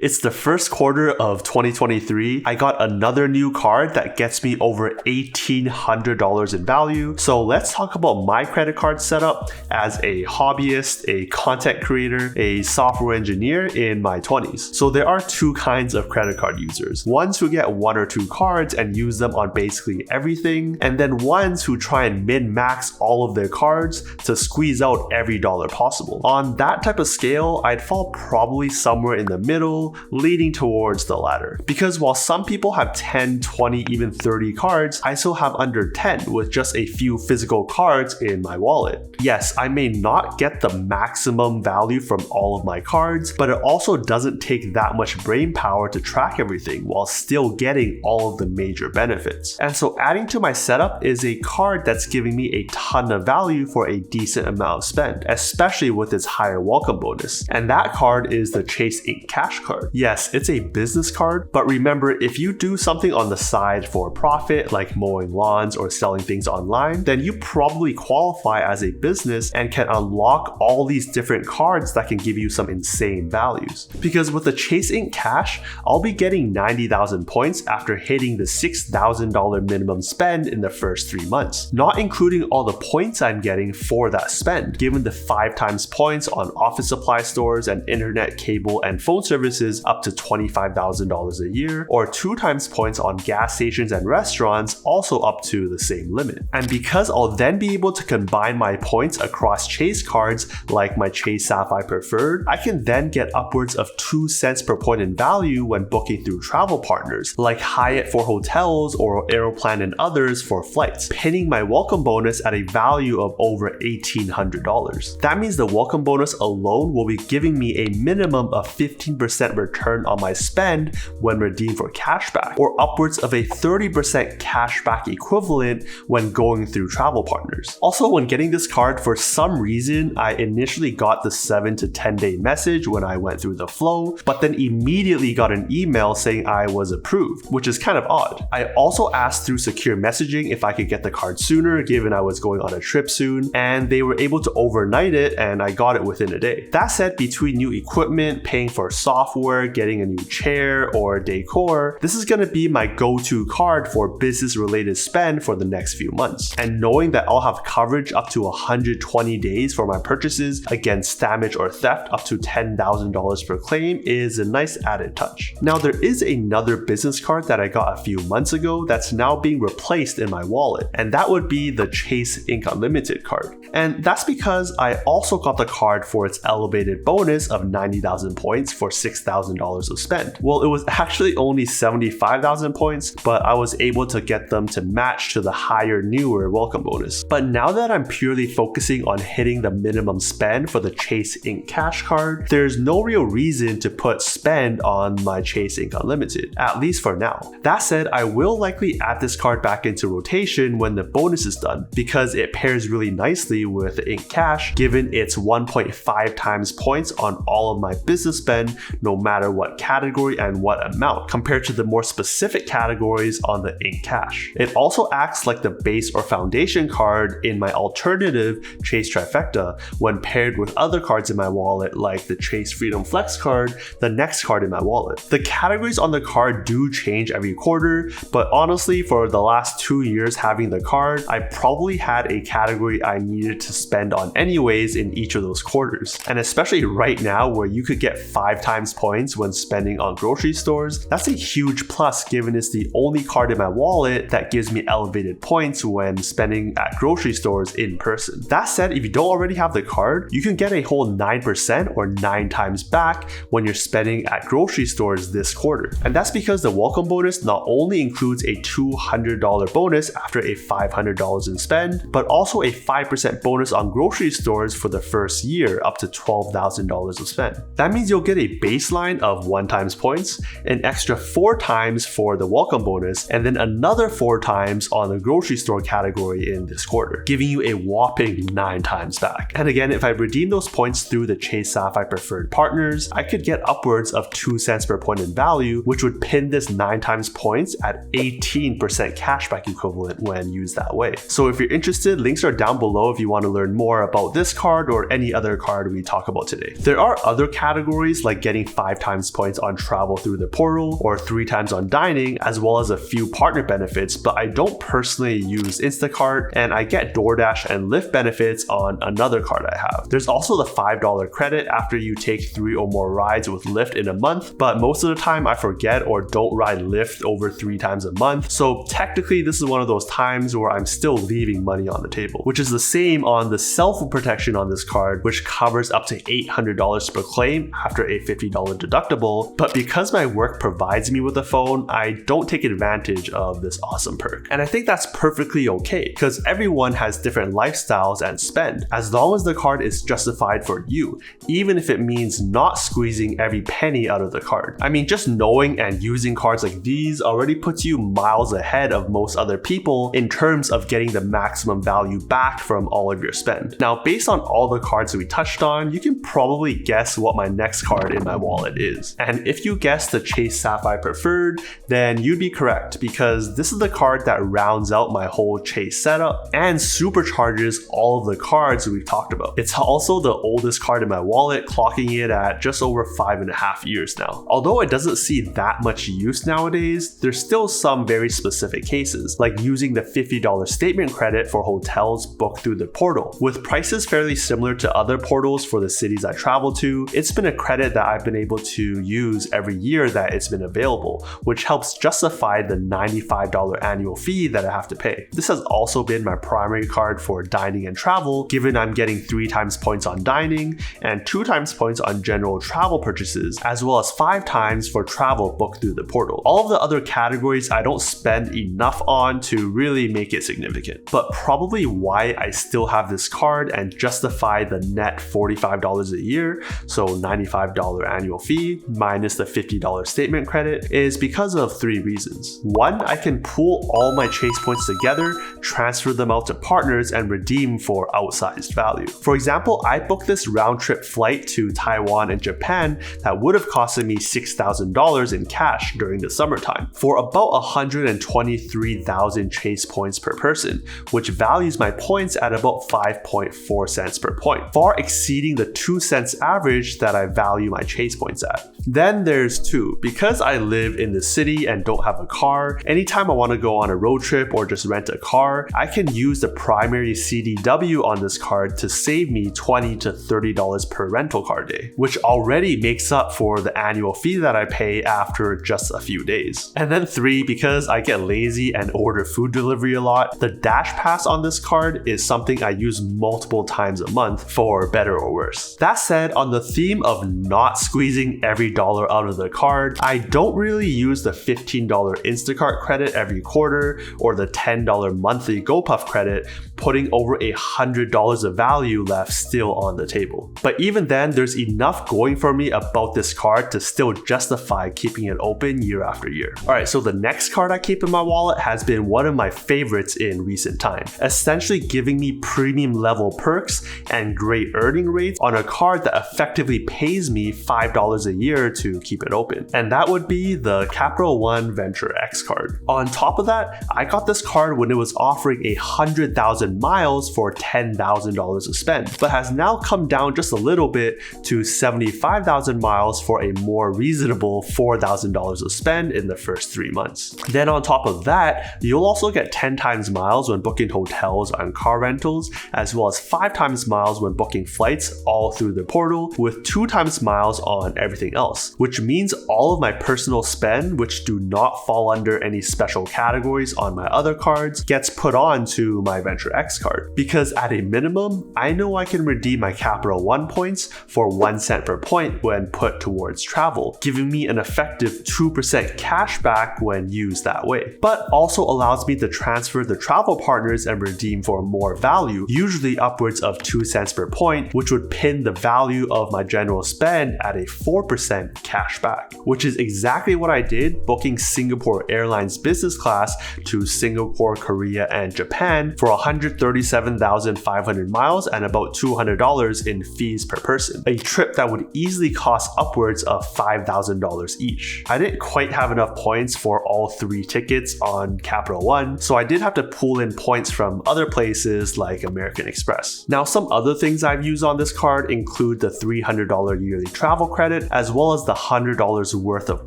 It's the first quarter of 2023. I got another new card that gets me over $1,800 in value. So let's talk about my credit card setup as a hobbyist, a content creator, a software engineer in my 20s. So there are two kinds of credit card users. Ones who get one or two cards and use them on basically everything, and then ones who try and min-max all of their cards to squeeze out every dollar possible. On that type of scale, I'd fall probably somewhere in the middle, leaning towards the latter. Because while some people have 10, 20, even 30 cards, I still have under 10 with just a few physical cards in my wallet. Yes, I may not get the maximum value from all of my cards, but it also doesn't take that much brain power to track everything while still getting all of the major benefits. And so adding to my setup is a card that's giving me a ton of value for a decent amount of spend, especially with its higher welcome bonus. And that card is the Chase Ink Cash card. Yes, it's a business card, but remember, if you do something on the side for profit, like mowing lawns or selling things online, then you probably qualify as a business and can unlock all these different cards that can give you some insane values. Because with the Chase Ink Cash, I'll be getting 90,000 points after hitting the $6,000 minimum spend in the first 3 months, not including all the points I'm getting for that spend, given the 5 times points on office supply stores and internet, cable, and phone services up to $25,000 a year, or 2 times points on gas stations and restaurants, also up to the same limit. And because I'll then be able to combine my points across Chase cards like my Chase Sapphire Preferred, I can then get upwards of 2 cents per point in value when booking through travel partners like Hyatt for hotels or Aeroplan and others for flights, pinning my welcome bonus at a value of over $1,800. That means the welcome bonus alone will be giving me a minimum of 15% return on my spend when redeemed for cashback, or upwards of a 30% cashback equivalent when going through travel partners. Also, when getting this card, for some reason, I initially got the 7 to 10 day message when I went through the flow, but then immediately got an email saying I was approved, which is kind of odd. I also asked through secure messaging if I could get the card sooner, given I was going on a trip soon, and they were able to overnight it, and I got it within a day. That said, between new equipment, paying for software, getting a new chair or decor, this is going to be my go-to card for business-related spend for the next few months. And knowing that I'll have coverage up to 120 days for my purchases against damage or theft up to $10,000 per claim is a nice added touch. Now, there is another business card that I got a few months ago that's now being replaced in my wallet, and that would be the Chase Ink Unlimited card. And that's because I also got the card for its elevated bonus of 90,000 points for $6,000 of spend. Well, it was actually only 75,000 points, but I was able to get them to match to the higher, newer welcome bonus. But now that I'm purely focusing on hitting the minimum spend for the Chase Ink Cash card, there's no real reason to put spend on my Chase Ink Unlimited, at least for now. That said, I will likely add this card back into rotation when the bonus is done, because it pairs really nicely with the Ink Cash, given its 1.5 times points on all of my business spend, no matter what category and what amount, compared to the more specific categories on the Ink Cash. It also acts like the base or foundation card in my alternative Chase Trifecta when paired with other cards in my wallet like the Chase Freedom Flex card, the next card in my wallet. The categories on the card do change every quarter, but honestly, for the last 2 years having the card, I probably had a category I needed to spend on anyways in each of those quarters. And especially right now where you could get 5 times points when spending on grocery stores, that's a huge plus given it's the only card in my wallet that gives me elevated points when spending at grocery stores in person. That said, if you don't already have the card, you can get a whole 9% or 9 times back when you're spending at grocery stores this quarter. And that's because the welcome bonus not only includes a $200 bonus after a $500 in spend, but also a 5% bonus on grocery stores for the first year up to $12,000 of spend. That means you'll get a baseline of 1 times points, an extra 4 times for the welcome bonus, and then another 4 times on the grocery store category in this quarter, giving you a whopping 9 times back. And again, if I redeem those points through the Chase Sapphire Preferred partners, I could get upwards of 2 cents per point in value, which would pin this 9 times points at 18% cashback equivalent when used that way. So if you're interested, links are down below if you want to learn more about this card or any other card we talk about today. There are other categories like getting 5 5 times points on travel through the portal or 3 times on dining, as well as a few partner benefits, but I don't personally use Instacart, and I get DoorDash and Lyft benefits on another card I have. There's also the $5 credit after you take 3 or more rides with Lyft in a month, but most of the time I forget or don't ride Lyft over 3 times a month, so technically this is one of those times where I'm still leaving money on the table, which is the same on the cell phone protection on this card, which covers up to $800 per claim after a $50 deductible, but because my work provides me with a phone, I don't take advantage of this awesome perk. And I think that's perfectly okay, because everyone has different lifestyles and spend, as long as the card is justified for you, even if it means not squeezing every penny out of the card. I mean, just knowing and using cards like these already puts you miles ahead of most other people in terms of getting the maximum value back from all of your spend. Now, based on all the cards that we touched on, you can probably guess what my next card in my wallet is. And if you guessed the Chase Sapphire Preferred, then you'd be correct, because this is the card that rounds out my whole Chase setup and supercharges all of the cards we've talked about. It's also the oldest card in my wallet, clocking it at just over 5.5 years now. Although it doesn't see that much use nowadays, there's still some very specific cases, like using the $50 statement credit for hotels booked through the portal. With prices fairly similar to other portals for the cities I travel to, it's been a credit that I've been able to use every year that it's been available, which helps justify the $95 annual fee that I have to pay. This has also been my primary card for dining and travel, given I'm getting 3 times points on dining and 2 times points on general travel purchases, as well as 5 times for travel booked through the portal. All of the other categories I don't spend enough on to really make it significant, but probably why I still have this card and justify the net $45 a year, so $95 annual fee minus the $50 statement credit, is because of 3 reasons. 1, I can pool all my Chase points together, transfer them out to partners, and redeem for outsized value. For example, I booked this round-trip flight to Taiwan and Japan that would have costed me $6,000 in cash during the summertime for about 123,000 Chase points per person, which values my points at about 5.4 cents per point, far exceeding the 2 cents average that I value my Chase points at. Then there's 2, because I live in the city and don't have a car, anytime I want to go on a road trip or just rent a car, I can use the primary CDW on this card to save me $20 to $30 per rental car day, which already makes up for the annual fee that I pay after just a few days. And then 3, because I get lazy and order food delivery a lot, the Dash Pass on this card is something I use multiple times a month, for better or worse. That said, on the theme of not squeezing every dollar out of the card, I don't really use the $15 Instacart credit every quarter or the $10 monthly GoPuff credit, putting over $100 of value left still on the table. But even then, there's enough going for me about this card to still justify keeping it open year after year. Alright, so the next card I keep in my wallet has been one of my favorites in recent time, essentially giving me premium level perks and great earning rates on a card that effectively pays me $5 a year to keep it open. And that would be the Capital One Venture X card. On top of that, I got this card when it was offering 100,000 miles for $10,000 to spend, but has now come down just a little bit to 75,000 miles for a more reasonable $4,000 to spend in the first 3 months. Then on top of that, you'll also get 10 times miles when booking hotels and car rentals, as well as 5 times miles when booking flights all through the portal, with 2 times miles on everything else, which means all of my personal spend, which do not fall under any special categories on my other cards, gets put on to my Venture X card. Because at a minimum, I know I can redeem my Capital One points for 1 cent per point when put towards travel, giving me an effective 2% cash back when used that way, but also allows me to transfer the travel partners and redeem for more value, usually upwards of 2 cents per point, which would pin the value of my general spend at a 4% cash back, which is exactly what I did booking Singapore Airlines business class to Singapore, Korea, and Japan for 137,500 miles and about $200 in fees per person, a trip that would easily cost upwards of $5,000 each. I didn't quite have enough points for all 3 tickets on Capital One, so I did have to pull in points from other places like American Express. Now, some other things I've used on this card include the $300 yearly travel credit credit, as well as the $100 worth of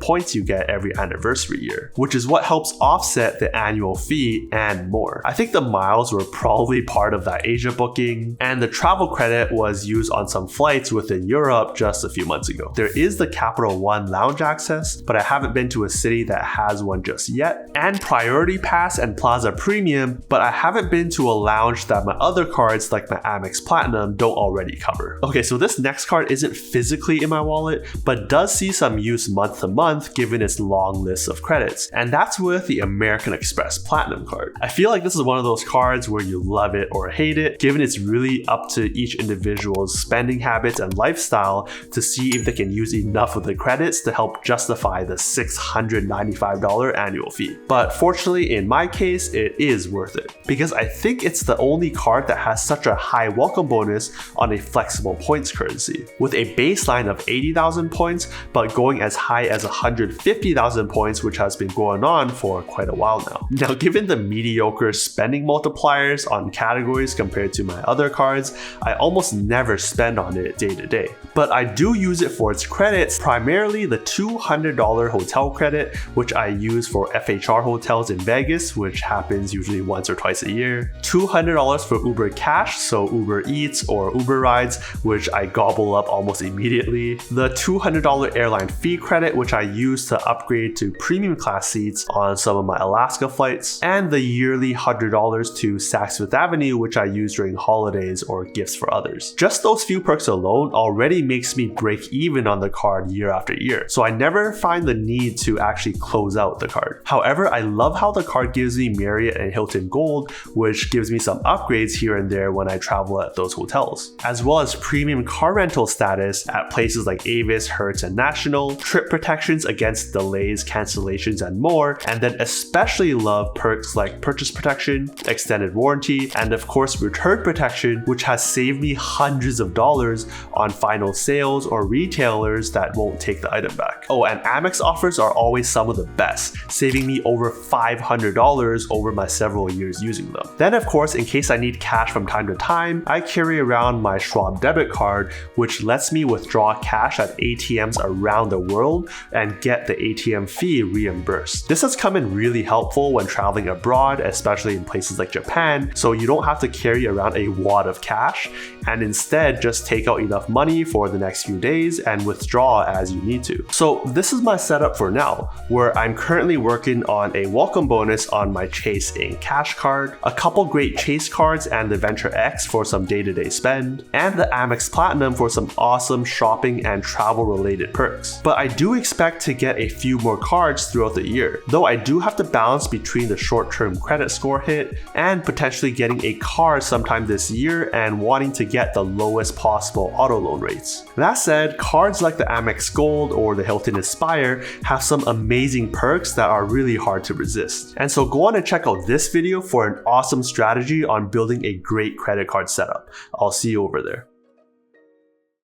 points you get every anniversary year, which is what helps offset the annual fee and more. I think the miles were probably part of that Asia booking, and the travel credit was used on some flights within Europe just a few months ago. There is the Capital One lounge access, but I haven't been to a city that has one just yet, and Priority Pass and Plaza Premium, but I haven't been to a lounge that my other cards like my Amex Platinum don't already cover. Okay, so this next card isn't physically in my wallet, but does see some use month to month given its long list of credits, and that's with the American Express Platinum card. I feel like this is one of those cards where you love it or hate it, given it's really up to each individual's spending habits and lifestyle to see if they can use enough of the credits to help justify the $695 annual fee. But fortunately, in my case, it is worth it, because I think it's the only card that has such a high welcome bonus on a flexible points currency, with a baseline of 80,000 points, but going as high as 150,000 points, which has been going on for quite a while now. Now, given the mediocre spending multipliers on categories compared to my other cards, I almost never spend on it day to day. But I do use it for its credits, primarily the $200 hotel credit, which I use for FHR hotels in Vegas, which happens usually once or twice a year. $200 for Uber Cash, so Uber Eats or Uber rides, which I gobble up almost immediately. The $200 airline fee credit, which I use to upgrade to premium class seats on some of my Alaska flights. And the yearly $100 to Saks Fifth Avenue, which I use during holidays or gifts for others. Just those few perks alone already makes me break even on the card year after year, so I never find the need to actually close out the card. However, I love how the card gives me Marriott and Hilton Gold, which gives me some upgrades here and there when I travel at those hotels, as well as premium car rental status at places like Avis, Hertz, and National, trip protections against delays, cancellations, and more, and then especially love perks like purchase protection, extended warranty, and of course return protection, which has saved me hundreds of dollars on final sales or retailers that won't take the item back. Oh, and Amex offers are always some of the best, saving me over $500 over my several years using them. Then of course, in case I need cash from time to time, I carry around my Schwab debit card, which lets me withdraw cash at ATMs around the world and get the ATM fee reimbursed. This has come in really helpful when traveling abroad, especially in places like Japan, so you don't have to carry around a wad of cash, and instead just take out enough money for the next few days and withdraw as you need to. So this is my setup for now, where I'm currently working on a welcome bonus on my Chase in Cash card, a couple great Chase cards and the Venture X for some day-to-day spend, and the Amex Platinum for some awesome shopping and travel related perks. But I do expect to get a few more cards throughout the year, though I do have to balance between the short-term credit score hit and potentially getting a card sometime this year and wanting to get the lowest possible auto loan rates. That said, cards like the Amex Gold or the Hilton Aspire have some amazing perks that are really hard to resist. And so go on and check out this video for an awesome strategy on building a great credit card setup. I'll see you over there.